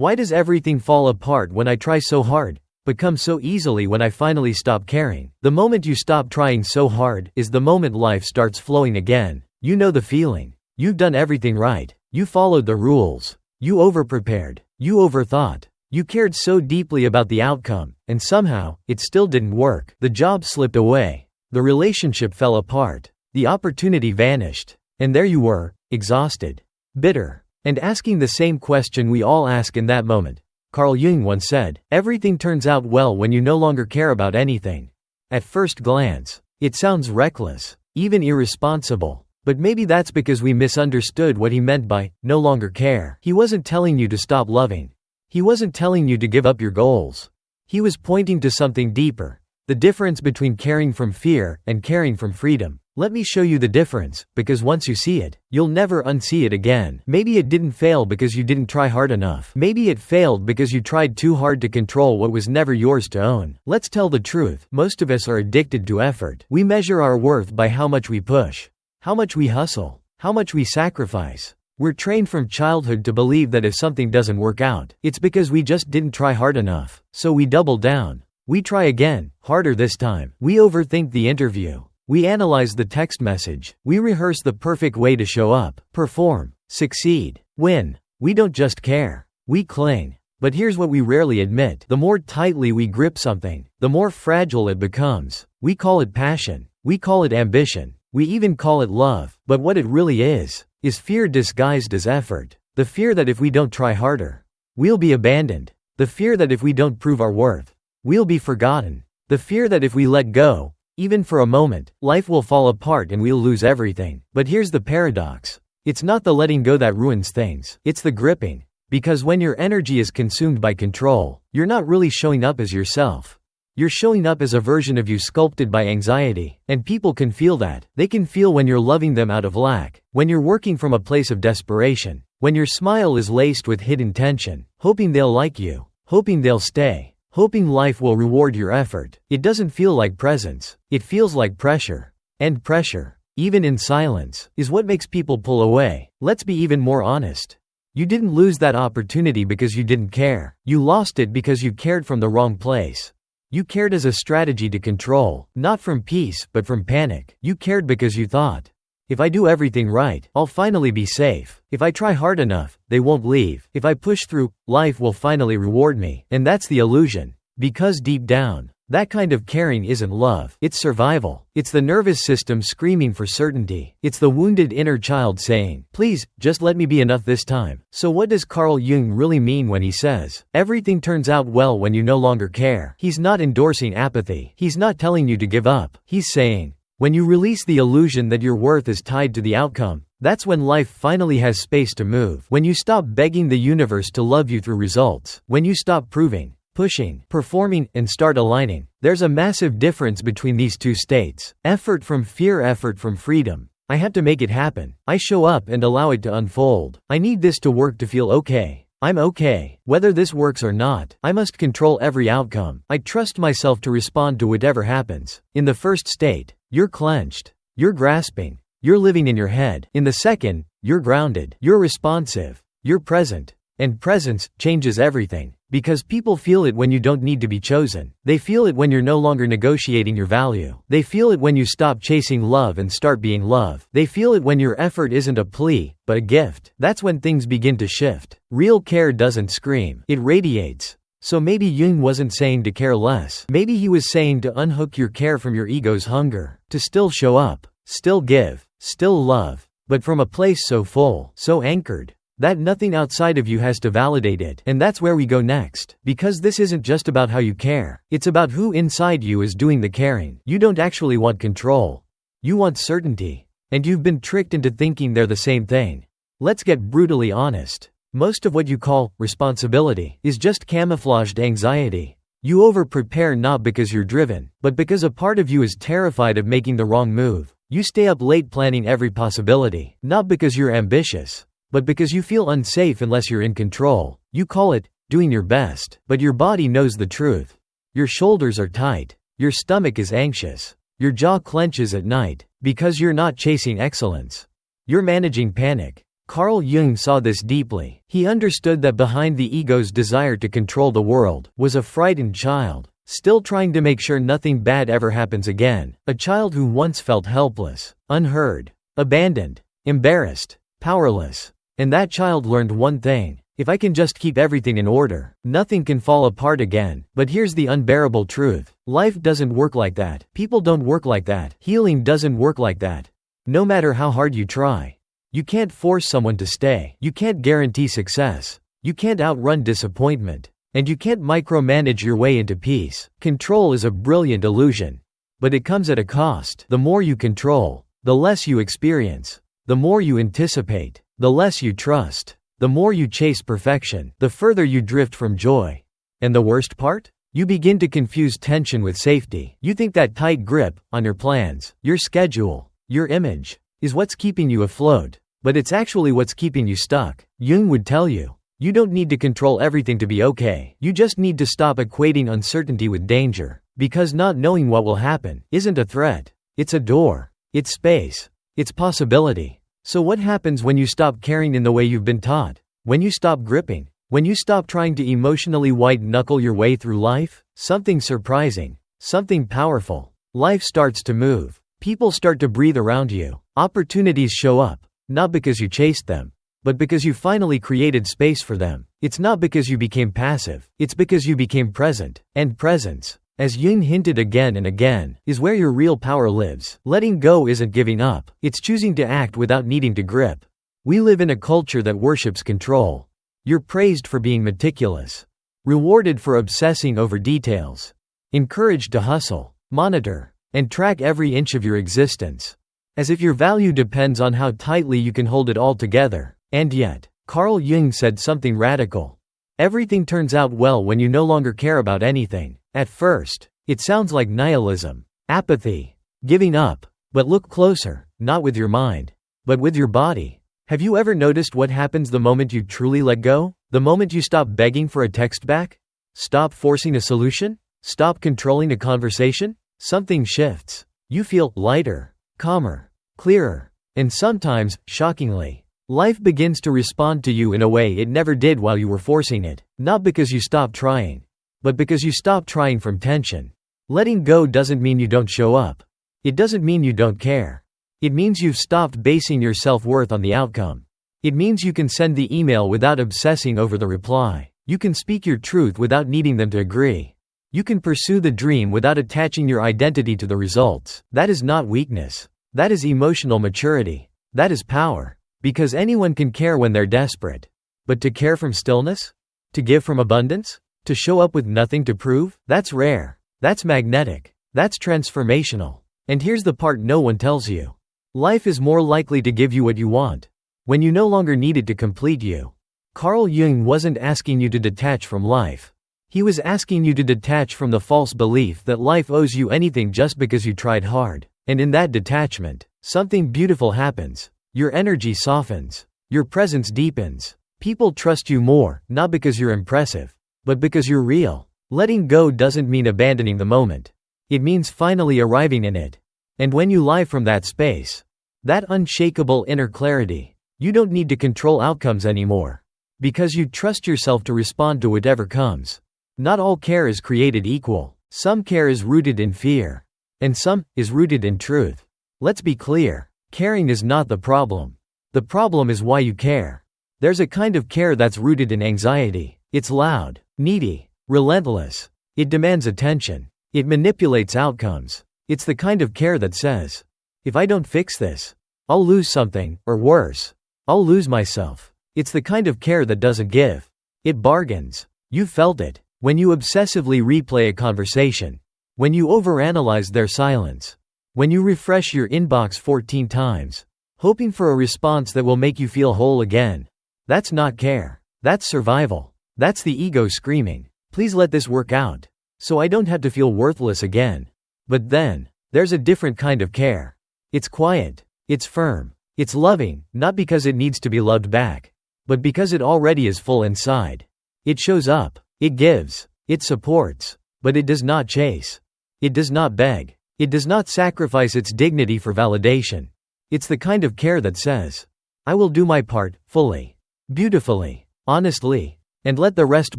Why does everything fall apart when I try so hard, but come so easily when I finally stop caring? The moment you stop trying so hard is the moment life starts flowing again. You know the feeling. You've done everything right. You followed the rules. You overprepared. You overthought. You cared so deeply about the outcome, and somehow, it still didn't work. The job slipped away. The relationship fell apart. The opportunity vanished. And there you were, exhausted, bitter, and asking the same question we all ask in that moment. Carl Jung once said, "Everything turns out well when you no longer care about anything." At first glance, it sounds reckless, even irresponsible. But maybe that's because we misunderstood what he meant by no longer care. He wasn't telling you to stop loving. He wasn't telling you to give up your goals. He was pointing to something deeper, the difference between caring from fear and caring from freedom. Let me show you the difference, because once you see it, you'll never unsee it again. Maybe it didn't fail because you didn't try hard enough. Maybe it failed because you tried too hard to control what was never yours to own. Let's tell the truth, most of us are addicted to effort. We measure our worth by how much we push, how much we hustle, how much we sacrifice. We're trained from childhood to believe that if something doesn't work out, it's because we just didn't try hard enough. So we double down. We try again, harder this time. We overthink the interview. We analyze the text message. We rehearse the perfect way to show up, perform, succeed, win. We don't just care. We cling. But here's what we rarely admit. The more tightly we grip something, the more fragile it becomes. We call it passion. We call it ambition. We even call it love. But what it really is fear disguised as effort. The fear that if we don't try harder, we'll be abandoned. The fear that if we don't prove our worth, we'll be forgotten. The fear that if we let go, even for a moment, life will fall apart and we'll lose everything. But here's the paradox. It's not the letting go that ruins things. It's the gripping. Because when your energy is consumed by control, you're not really showing up as yourself. You're showing up as a version of you sculpted by anxiety. And people can feel that. They can feel when you're loving them out of lack, when you're working from a place of desperation, when your smile is laced with hidden tension, hoping they'll like you, hoping they'll stay, hoping life will reward your effort. It doesn't feel like presence. It feels like pressure. And pressure, even in silence, is what makes people pull away. Let's be even more honest. You didn't lose that opportunity because you didn't care. You lost it because you cared from the wrong place. You cared as a strategy to control, not from peace, but from panic. You cared because you thought, if I do everything right, I'll finally be safe. If I try hard enough, they won't leave. If I push through, life will finally reward me. And that's the illusion. Because deep down, that kind of caring isn't love. It's survival. It's the nervous system screaming for certainty. It's the wounded inner child saying, please, just let me be enough this time. So what does Carl Jung really mean when he says, everything turns out well when you no longer care? He's not endorsing apathy. He's not telling you to give up. He's saying, when you release the illusion that your worth is tied to the outcome, that's when life finally has space to move. When you stop begging the universe to love you through results. When you stop proving, pushing, performing, and start aligning. There's a massive difference between these two states. Effort from fear, effort from freedom. I have to make it happen. I show up and allow it to unfold. I need this to work to feel okay. I'm okay. Whether this works or not, I must control every outcome. I trust myself to respond to whatever happens. In the first state, you're clenched. You're grasping. You're living in your head. In the second, you're grounded. You're responsive. You're present. And presence changes everything. Because people feel it when you don't need to be chosen. They feel it when you're no longer negotiating your value. They feel it when you stop chasing love and start being love. They feel it when your effort isn't a plea, but a gift. That's when things begin to shift. Real care doesn't scream. It radiates. So maybe Jung wasn't saying to care less. Maybe he was saying to unhook your care from your ego's hunger. To still show up. Still give. Still love. But from a place so full, so anchored, that nothing outside of you has to validate it. And that's where we go next. Because this isn't just about how you care. It's about who inside you is doing the caring. You don't actually want control. You want certainty. And you've been tricked into thinking they're the same thing. Let's get brutally honest. Most of what you call responsibility is just camouflaged anxiety. You over-prepare not because you're driven, but because a part of you is terrified of making the wrong move. You stay up late planning every possibility, not because you're ambitious, but because you feel unsafe unless you're in control. You call it doing your best, but your body knows the truth. Your shoulders are tight. Your stomach is anxious. Your jaw clenches at night, because you're not chasing excellence. You're managing panic, Carl Jung saw this deeply. He understood that behind the ego's desire to control the world was a frightened child, still trying to make sure nothing bad ever happens again. A child who once felt helpless, unheard, abandoned, embarrassed, powerless. And that child learned one thing: if I can just keep everything in order, nothing can fall apart again. But here's the unbearable truth. Life doesn't work like that. People don't work like that. Healing doesn't work like that. No matter how hard you try. You can't force someone to stay. You can't guarantee success. You can't outrun disappointment. And you can't micromanage your way into peace. Control is a brilliant illusion. But it comes at a cost. The more you control, the less you experience. The more you anticipate, the less you trust. The more you chase perfection, the further you drift from joy. And the worst part? You begin to confuse tension with safety. You think that tight grip on your plans, your schedule, your image, is what's keeping you afloat. But it's actually what's keeping you stuck. Jung would tell you, you don't need to control everything to be okay. You just need to stop equating uncertainty with danger. Because not knowing what will happen isn't a threat. It's a door. It's space. It's possibility. So what happens when you stop caring in the way you've been taught? When you stop gripping? When you stop trying to emotionally white-knuckle your way through life? Something surprising. Something powerful. Life starts to move. People start to breathe around you. Opportunities show up. Not because you chased them, but because you finally created space for them. It's not because you became passive. It's because you became present. And presence, as Jung hinted again and again, is where your real power lives. Letting go isn't giving up. It's choosing to act without needing to grip. We live in a culture that worships control. You're praised for being meticulous, rewarded for obsessing over details, encouraged to hustle, monitor, and track every inch of your existence, as if your value depends on how tightly you can hold it all together. And yet, Carl Jung said something radical. Everything turns out well when you no longer care about anything. At first, it sounds like nihilism, apathy, giving up. But look closer, not with your mind, but with your body. Have you ever noticed what happens the moment you truly let go? The moment you stop begging for a text back? Stop forcing a solution? Stop controlling a conversation? Something shifts. You feel lighter, calmer, clearer. And sometimes, shockingly, life begins to respond to you in a way it never did while you were forcing it. Not because you stopped trying, but because you stopped trying from tension. Letting go doesn't mean you don't show up. It doesn't mean you don't care. It means you've stopped basing your self-worth on the outcome. It means you can send the email without obsessing over the reply. You can speak your truth without needing them to agree. You can pursue the dream without attaching your identity to the results. That is not weakness. That is emotional maturity. That is power. Because anyone can care when they're desperate. But to care from stillness? To give from abundance? To show up with nothing to prove? That's rare. That's magnetic. That's transformational. And here's the part no one tells you. Life is more likely to give you what you want when you no longer need it to complete you. Carl Jung wasn't asking you to detach from life. He was asking you to detach from the false belief that life owes you anything just because you tried hard. And in that detachment, something beautiful happens. Your energy softens. Your presence deepens. People trust you more, not because you're impressive, but because you're real. Letting go doesn't mean abandoning the moment. It means finally arriving in it. And when you lie from that space, that unshakable inner clarity, you don't need to control outcomes anymore. Because you trust yourself to respond to whatever comes. Not all care is created equal. Some care is rooted in fear. And some is rooted in truth. Let's be clear. Caring is not the problem. The problem is why you care. There's a kind of care that's rooted in anxiety. It's loud, needy, relentless. It demands attention. It manipulates outcomes. It's the kind of care that says, if I don't fix this, I'll lose something, or worse, I'll lose myself. It's the kind of care that doesn't give. It bargains. You've felt it. When you obsessively replay a conversation. When you overanalyze their silence. When you refresh your inbox 14 times, hoping for a response that will make you feel whole again. That's not care. That's survival. That's the ego screaming, please let this work out, so I don't have to feel worthless again. But then, there's a different kind of care. It's quiet. It's firm. It's loving, not because it needs to be loved back, but because it already is full inside. It shows up. It gives. It supports. But it does not chase. It does not beg. It does not sacrifice its dignity for validation. It's the kind of care that says, I will do my part, fully, beautifully, honestly, and let the rest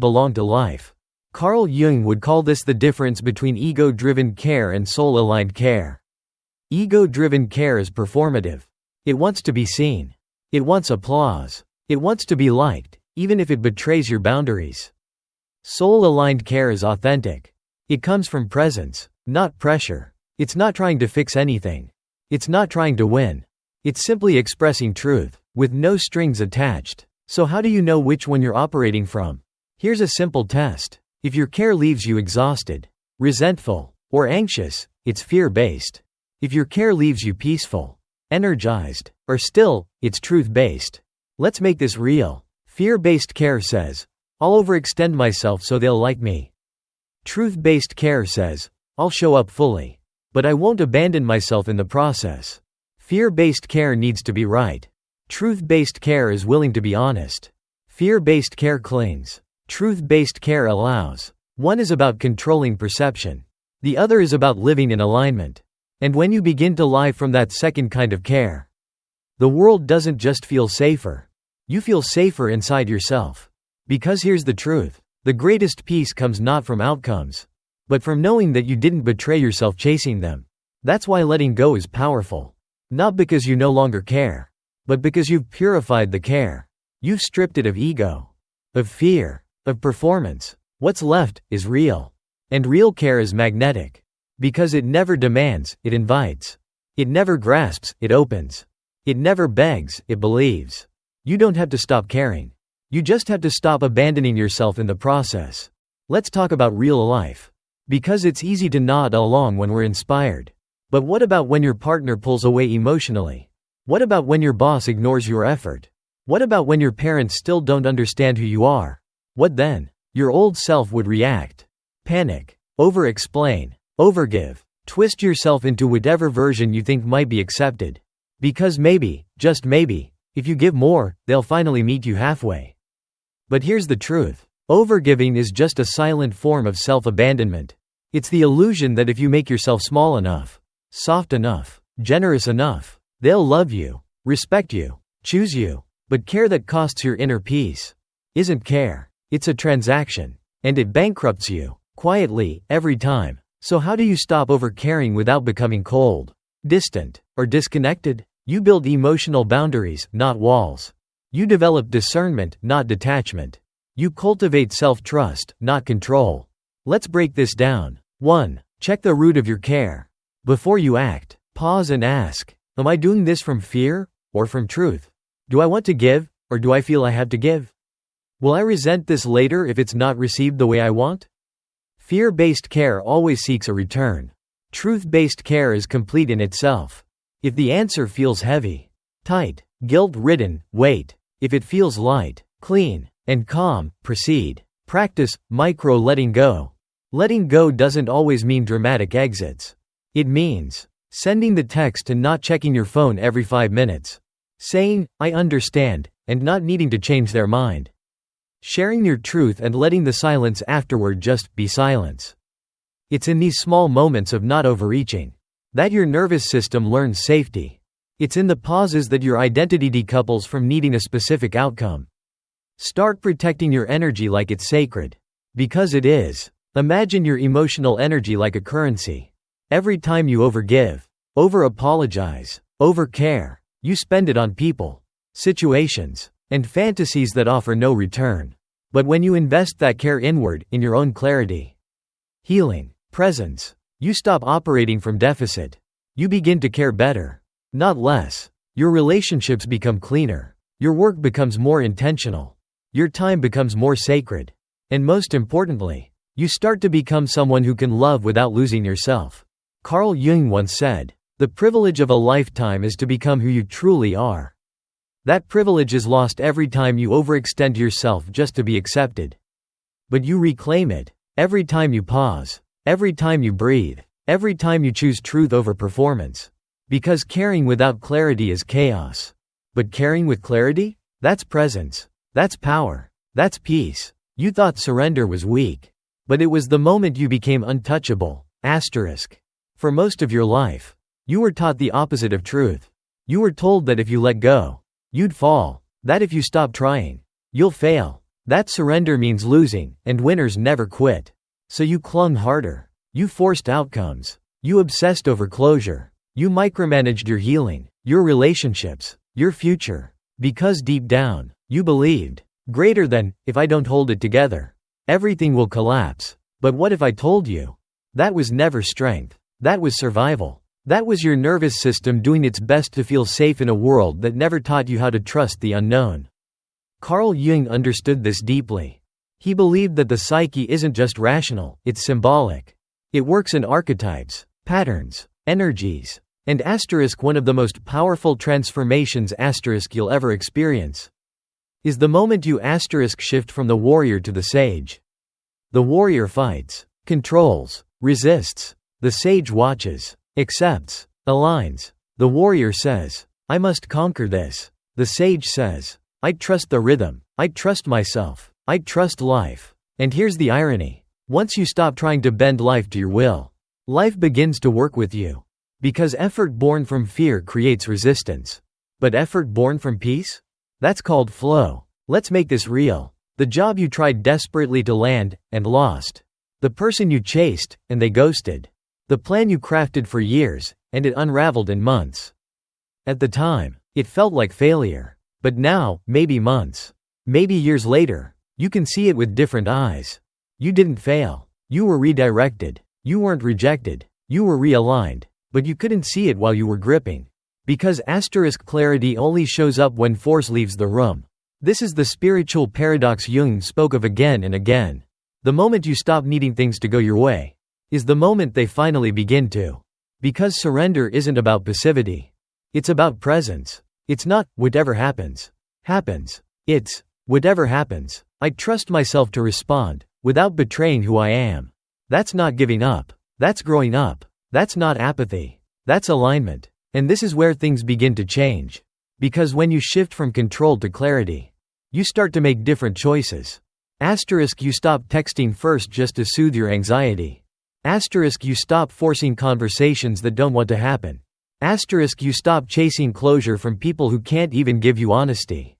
belong to life. Carl Jung would call this the difference between ego-driven care and soul-aligned care. Ego-driven care is performative. It wants to be seen. It wants applause. It wants to be liked, even if it betrays your boundaries. Soul-aligned care is authentic. It comes from presence, not pressure. It's not trying to fix anything. It's not trying to win. It's simply expressing truth, with no strings attached. So how do you know which one you're operating from? Here's a simple test. If your care leaves you exhausted, resentful, or anxious, it's fear-based. If your care leaves you peaceful, energized, or still, it's truth-based. Let's make this real. Fear-based care says, I'll overextend myself so they'll like me. Truth-based care says, I'll show up fully, but I won't abandon myself in the process. Fear-based care needs to be right. Truth-based care is willing to be honest. Fear-based care clings. Truth-based care allows. One is about controlling perception. The other is about living in alignment. And when you begin to live from that second kind of care, the world doesn't just feel safer. You feel safer inside yourself. Because here's the truth. The greatest peace comes not from outcomes, but from knowing that you didn't betray yourself chasing them. That's why letting go is powerful. Not because you no longer care, but because you've purified the care. You've stripped it of ego, of fear, of performance. What's left is real. And real care is magnetic. Because it never demands, it invites. It never grasps, it opens. It never begs, it believes. You don't have to stop caring. You just have to stop abandoning yourself in the process. Let's talk about real life. Because it's easy to nod along when we're inspired. But what about when your partner pulls away emotionally? What about when your boss ignores your effort? What about when your parents still don't understand who you are? What then? Your old self would react. Panic. Over-explain. Overgive. Twist yourself into whatever version you think might be accepted. Because maybe, just maybe, if you give more, they'll finally meet you halfway. But here's the truth. Overgiving is just a silent form of self-abandonment. It's the illusion that if you make yourself small enough, soft enough, generous enough, they'll love you, respect you, choose you. But care that costs your inner peace isn't care. It's a transaction. And it bankrupts you, quietly, every time. So how do you stop over-caring without becoming cold, distant, or disconnected? You build emotional boundaries, not walls. You develop discernment, not detachment. You cultivate self-trust, not control. Let's break this down. 1. Check the root of your care. Before you act, pause and ask, am I doing this from fear, or from truth? Do I want to give, or do I feel I have to give? Will I resent this later if it's not received the way I want? Fear-based care always seeks a return. Truth-based care is complete in itself. If the answer feels heavy, tight, guilt-ridden, wait. If it feels light, clean, and calm, proceed. Practice micro-letting go. Letting go doesn't always mean dramatic exits. It means sending the text and not checking your phone every 5 minutes. Saying, I understand, and not needing to change their mind. Sharing your truth and letting the silence afterward just be silence. It's in these small moments of not overreaching that your nervous system learns safety. It's in the pauses that your identity decouples from needing a specific outcome. Start protecting your energy like it's sacred. Because it is. Imagine your emotional energy like a currency. Every time you overgive, over-apologize, over-care, you spend it on people, situations, and fantasies that offer no return. But when you invest that care inward, in your own clarity, healing, presence, you stop operating from deficit. You begin to care better, not less. Your relationships become cleaner. Your work becomes more intentional. Your time becomes more sacred. And most importantly, you start to become someone who can love without losing yourself. Carl Jung once said, "The privilege of a lifetime is to become who you truly are." That privilege is lost every time you overextend yourself just to be accepted. But you reclaim it every time you pause, every time you breathe, every time you choose truth over performance. Because caring without clarity is chaos. But caring with clarity? That's presence. That's power. That's peace. You thought surrender was weak. But it was the moment you became untouchable. For most of your life, you were taught the opposite of truth. You were told that if you let go, You'd fall. That if you stop trying, you'll fail. That surrender means losing, and winners never quit. So you clung harder. You forced outcomes. You obsessed over closure. You micromanaged your healing, your relationships, your future. Because deep down, you believed, greater than, if I don't hold it together, everything will collapse. But what if I told you? That was never strength. That was survival. That was your nervous system doing its best to feel safe in a world that never taught you how to trust the unknown. Carl Jung understood this deeply. He believed that the psyche isn't just rational, it's symbolic. It works in archetypes, patterns, energies, and one of the most powerful transformations you'll ever experience is the moment you shift from the warrior to the sage. The warrior fights, controls, resists. The sage watches, accepts, aligns. The warrior says, I must conquer this. The sage says, I trust the rhythm, I trust myself, I trust life. And here's the irony. Once you stop trying to bend life to your will, life begins to work with you. Because effort born from fear creates resistance. But effort born from peace? That's called flow. Let's make this real. The job you tried desperately to land, and lost. The person you chased, and they ghosted. The plan you crafted for years, and it unraveled in months. At the time, it felt like failure. But now, maybe months, maybe years later, you can see it with different eyes. You didn't fail. You were redirected. You weren't rejected. You were realigned. But you couldn't see it while you were gripping. Because clarity only shows up when force leaves the room. This is the spiritual paradox Jung spoke of again and again. The moment you stop needing things to go your way, is the moment they finally begin to. Because surrender isn't about passivity. It's about presence. It's not, whatever happens, happens. It's, whatever happens, I trust myself to respond, without betraying who I am. That's not giving up. That's growing up. That's not apathy. That's alignment. And this is where things begin to change. Because when you shift from control to clarity, you start to make different choices. You stop texting first just to soothe your anxiety. You stop forcing conversations that don't want to happen. You stop chasing closure from people who can't even give you honesty.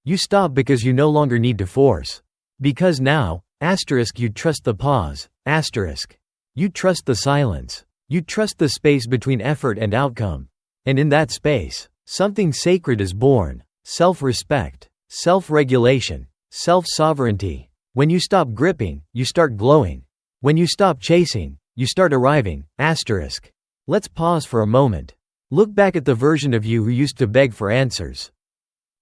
You stop because you no longer need to force. Because now, you trust the pause. You trust the silence. You trust the space between effort and outcome. And in that space, something sacred is born. Self-respect, self-regulation, self-sovereignty. When you stop gripping, you start glowing. When you stop chasing, you start arriving. Let's pause for a moment. Look back at the version of you who used to beg for answers.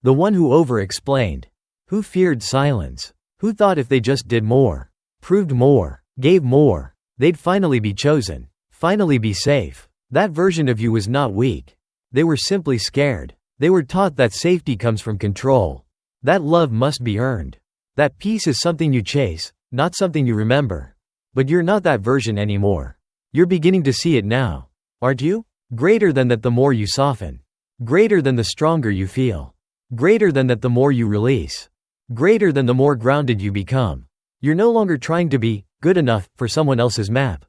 The one who over-explained. Who feared silence. Who thought if they just did more, proved more, gave more, they'd finally be chosen. Finally be safe. That version of you was not weak. They were simply scared. They were taught that safety comes from control. That love must be earned. That peace is something you chase, not something you remember. But you're not that version anymore. You're beginning to see it now. Aren't you? Greater than that the more you soften. Greater than the stronger you feel. Greater than that the more you release. Greater than the more grounded you become. You're no longer trying to be good enough for someone else's map.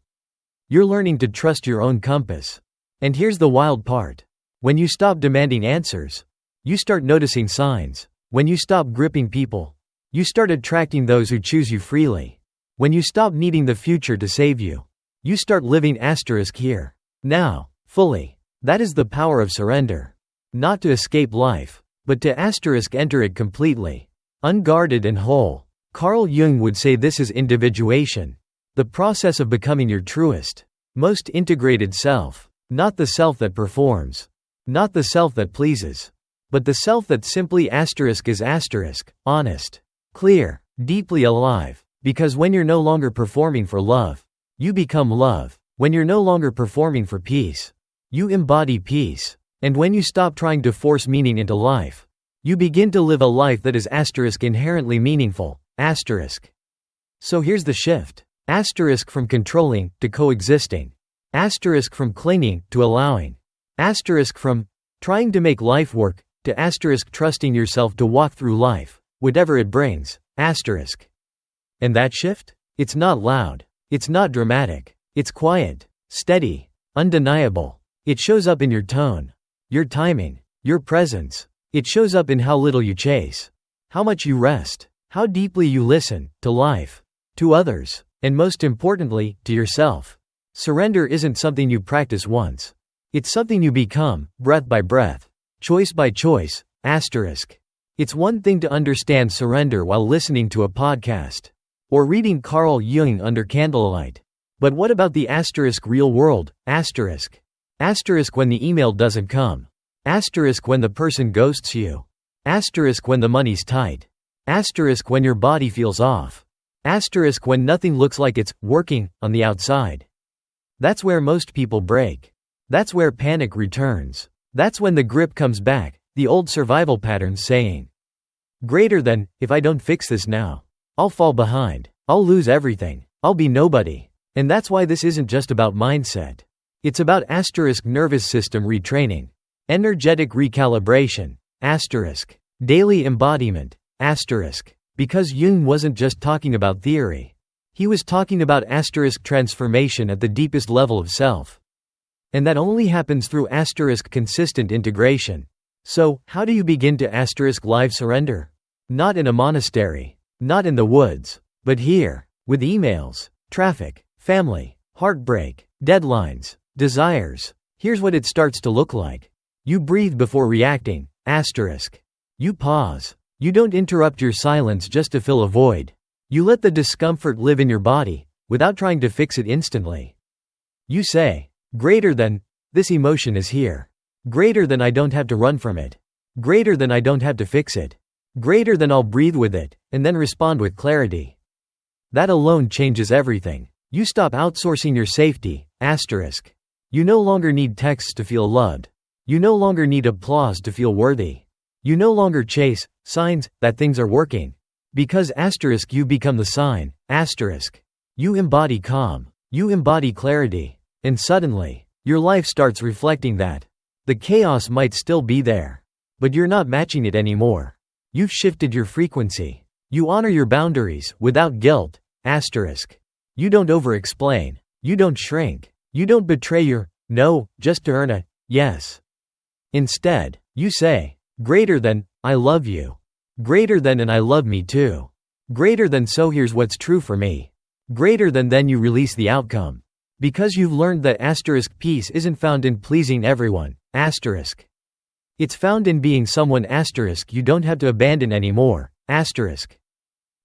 You're learning to trust your own compass. And here's the wild part. When you stop demanding answers, you start noticing signs. When you stop gripping people, you start attracting those who choose you freely. When you stop needing the future to save you, you start living here, now, fully. That is the power of surrender. Not to escape life, but to enter it completely. Unguarded and whole. Carl Jung would say this is individuation. The process of becoming your truest, most integrated self. Not the self that performs. Not the self that pleases. But the self that simply is honest, clear, deeply alive. Because when you're no longer performing for love, you become love. When you're no longer performing for peace, you embody peace. And when you stop trying to force meaning into life, you begin to live a life that is inherently meaningful. So here's the shift. From controlling to coexisting. From clinging to allowing. From trying to make life work to trusting yourself to walk through life, whatever it brings. And that shift? It's not loud. It's not dramatic. It's quiet, steady, undeniable. It shows up in your tone, your timing, your presence. It shows up in how little you chase, how much you rest, how deeply you listen, to life, to others, and most importantly, to yourself. Surrender isn't something you practice once. It's something you become, breath by breath, choice by choice, asterisk. It's one thing to understand surrender while listening to a podcast or reading Carl Jung under candlelight. But what about the asterisk real world, asterisk? Asterisk when the email doesn't come. Asterisk when the person ghosts you. Asterisk when the money's tight. Asterisk when your body feels off. Asterisk when nothing looks like it's working on the outside. That's where most people break. That's where panic returns. That's when the grip comes back, the old survival patterns saying, greater than, if I don't fix this now, I'll fall behind. I'll lose everything. I'll be nobody. And that's why this isn't just about mindset. It's about asterisk nervous system retraining, energetic recalibration, asterisk, daily embodiment, asterisk. Because Jung wasn't just talking about theory. He was talking about asterisk transformation at the deepest level of self. And that only happens through asterisk consistent integration. So, how do you begin to asterisk live surrender? Not in a monastery. Not in the woods. But here. With emails, traffic, family, heartbreak, deadlines, desires. Here's what it starts to look like. You breathe before reacting, asterisk. You pause. You don't interrupt your silence just to fill a void. You let the discomfort live in your body, without trying to fix it instantly. You say, greater than, this emotion is here. Greater than I don't have to run from it. Greater than I don't have to fix it. Greater than I'll breathe with it, and then respond with clarity. That alone changes everything. You stop outsourcing your safety, asterisk. You no longer need texts to feel loved. You no longer need applause to feel worthy. You no longer chase signs that things are working. Because asterisk you become the sign, asterisk. You embody calm. You embody clarity. And suddenly, your life starts reflecting that. The chaos might still be there. But you're not matching it anymore. You've shifted your frequency. You honor your boundaries without guilt, asterisk. You don't over-explain. You don't shrink. You don't betray your no just to earn a yes. Instead, you say, greater than, I love you. Greater than and I love me too. Greater than so here's what's true for me. Greater than then you release the outcome. Because you've learned that asterisk peace isn't found in pleasing everyone, asterisk. It's found in being someone asterisk you don't have to abandon anymore, asterisk.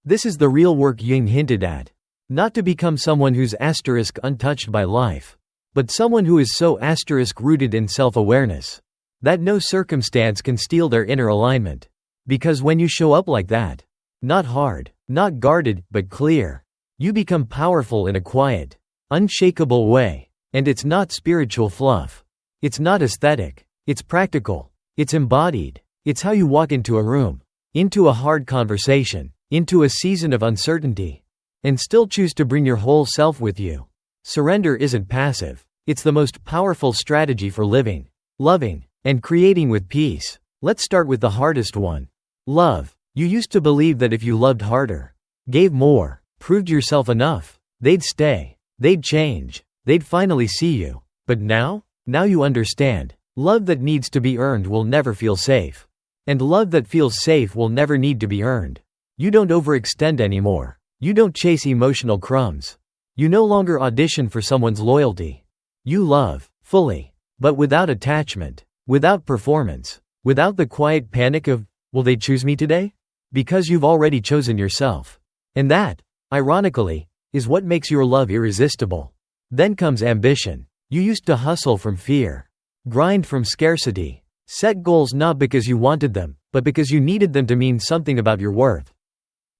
This is the real work Jung hinted at. Not to become someone who's asterisk untouched by life. But someone who is so asterisk rooted in self-awareness that no circumstance can steal their inner alignment. Because when you show up like that, not hard, not guarded, but clear, you become powerful in a quiet, unshakable way. And it's not spiritual fluff. It's not aesthetic. It's practical. It's embodied. It's how you walk into a room, into a hard conversation, into a season of uncertainty, and still choose to bring your whole self with you. Surrender isn't passive. It's the most powerful strategy for living, loving, and creating with peace. Let's start with the hardest one. Love. You used to believe that if you loved harder, gave more, proved yourself enough, they'd stay, they'd change, they'd finally see you. But now you understand. Love that needs to be earned will never feel safe. And love that feels safe will never need to be earned. You don't overextend anymore. You don't chase emotional crumbs. You no longer audition for someone's loyalty. You love, fully, but without attachment. Without performance. Without the quiet panic of, will they choose me today? Because you've already chosen yourself. And that, ironically, is what makes your love irresistible. Then comes ambition. You used to hustle from fear. Grind from scarcity. Set goals not because you wanted them, but because you needed them to mean something about your worth.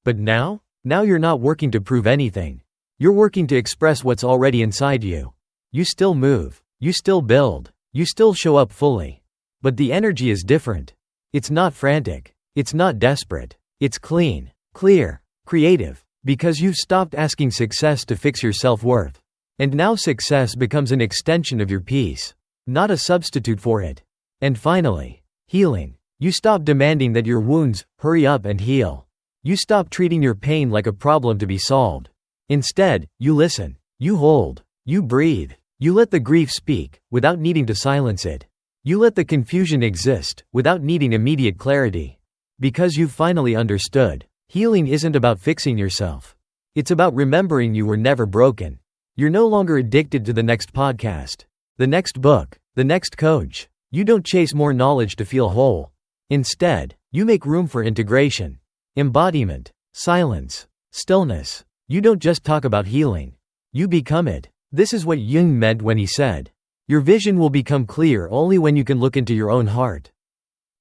But now you're not working to prove anything. You're working to express what's already inside you. You still move. You still build. You still show up fully. But the energy is different. It's not frantic. It's not desperate. It's clean, clear, creative. Because you've stopped asking success to fix your self-worth. And now success becomes an extension of your peace, not a substitute for it. And finally, healing. You stop demanding that your wounds hurry up and heal. You stop treating your pain like a problem to be solved. Instead, you listen. You hold. You breathe. You let the grief speak, without needing to silence it. You let the confusion exist, without needing immediate clarity. Because you've finally understood. Healing isn't about fixing yourself. It's about remembering you were never broken. You're no longer addicted to the next podcast, the next book, the next coach. You don't chase more knowledge to feel whole. Instead, you make room for integration, embodiment, silence, stillness. You don't just talk about healing. You become it. This is what Jung meant when he said, your vision will become clear only when you can look into your own heart.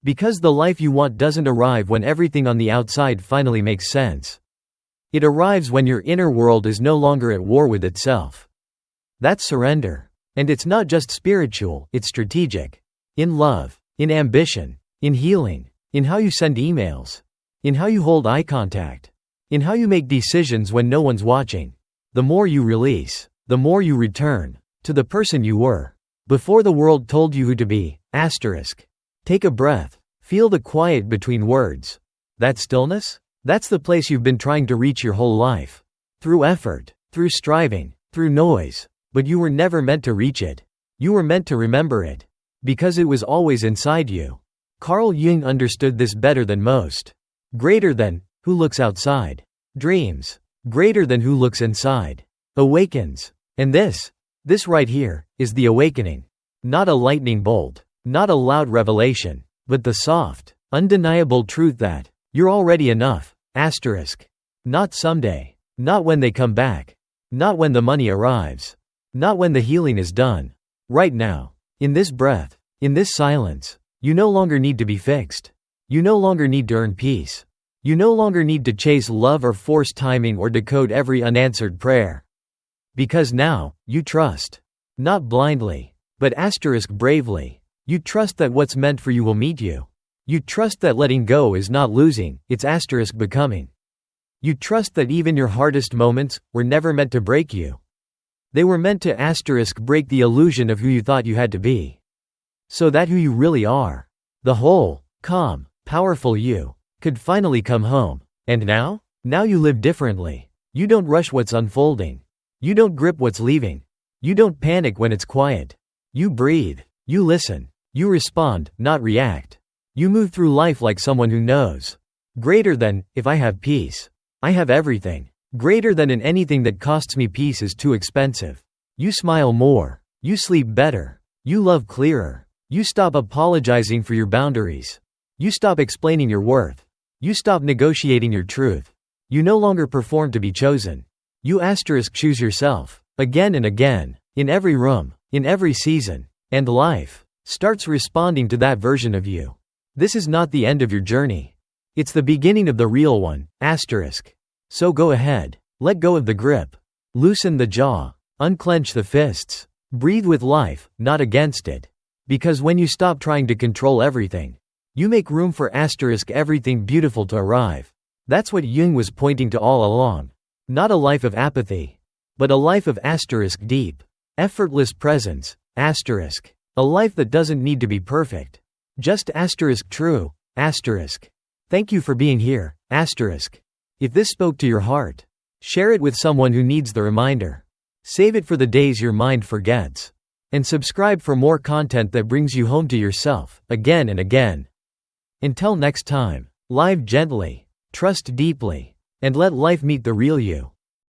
Because the life you want doesn't arrive when everything on the outside finally makes sense. It arrives when your inner world is no longer at war with itself. That's surrender. And it's not just spiritual, it's strategic. In love, in ambition, in healing, in how you send emails, in how you hold eye contact, in how you make decisions when no one's watching. The more you release, the more you return to the person you were before the world told you who to be. Take a breath. Feel the quiet between words. That stillness? That's the place you've been trying to reach your whole life. Through effort, through striving, through noise. But you were never meant to reach it. You were meant to remember it. Because it was always inside you. Carl Jung understood this better than most. Greater than who looks outside. Dreams. Greater than who looks inside. Awakens. And this right here, is the awakening. Not a lightning bolt. Not a loud revelation. But the soft, undeniable truth that you're already enough. Not someday. Not when they come back. Not when the money arrives. Not when the healing is done. Right now. In this breath. In this silence. You no longer need to be fixed. You no longer need to earn peace. You no longer need to chase love or force timing or decode every unanswered prayer. Because now, you trust. Not blindly. But bravely. You trust that what's meant for you will meet you. You trust that letting go is not losing, it's becoming. You trust that even your hardest moments were never meant to break you. They were meant to break the illusion of who you thought you had to be. So that who you really are, the whole, calm, powerful you, could finally come home. And now? Now you live differently. You don't rush what's unfolding. You don't grip what's leaving. You don't panic when it's quiet. You breathe. You listen. You respond, not react. You move through life like someone who knows. Greater than, if I have peace, I have everything. Greater than in anything that costs me peace is too expensive. You smile more. You sleep better. You love clearer. You stop apologizing for your boundaries. You stop explaining your worth. You stop negotiating your truth. You no longer perform to be chosen. You choose yourself. Again and again. In every room. In every season. And life starts responding to that version of you. This is not the end of your journey. It's the beginning of the real one. So go ahead. Let go of the grip. Loosen the jaw. Unclench the fists. Breathe with life, not against it. Because when you stop trying to control everything, you make room for everything beautiful to arrive. That's what Jung was pointing to all along. Not a life of apathy, but a life of deep, effortless presence. A life that doesn't need to be perfect. Just true. Thank you for being here. If this spoke to your heart, share it with someone who needs the reminder. Save it for the days your mind forgets. And subscribe for more content that brings you home to yourself, again and again. Until next time, live gently, trust deeply, and let life meet the real you.